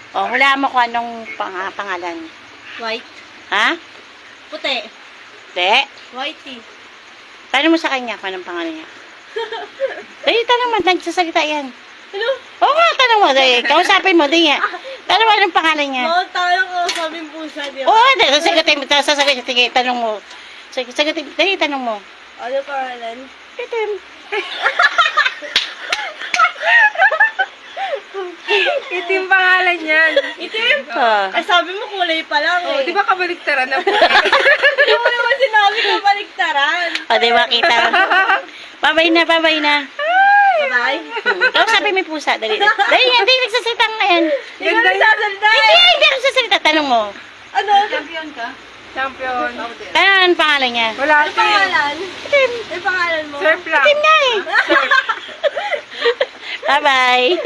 O, hulaan mo kung anong pangalan. White. Ha? Puti. Hindi. Whitey. Tanong mo sa kanya kung anong pangalan niya. Dahil tanong mo, nagsasalita yan. Ano? Oo nga, tanong mo. Dahil, kausapin mo, di nga. Tanong mo anong pangalan niya. Oo, tayo ko sabi pusa, di ba? Oo, sasagutin, sige, tanong mo. Sige, sagutin, dahil tanong mo. Ano pangalan? Itim. Itim pangalan yan. Itim? Ah. Ay, sabi mo kulay pa lang Oh, eh. di ba kabaliktaran na po? Hindi mo naman sinabi ko baliktaran. O, di ba, kita? Babay na, babay na. Bye. Kausapin mo yung pusa, dali. Dali, hindi nagsasalita nga yan. Hindi ko nagsasalita Hindi, eh. hindi nagsasalita. Tanong mo. Ano? Champion. Tanong anong pangalan niya. Wala Ano pangalan? Itim. Ano pangalan mo? Surf lang. Itim nga eh. Bye-bye.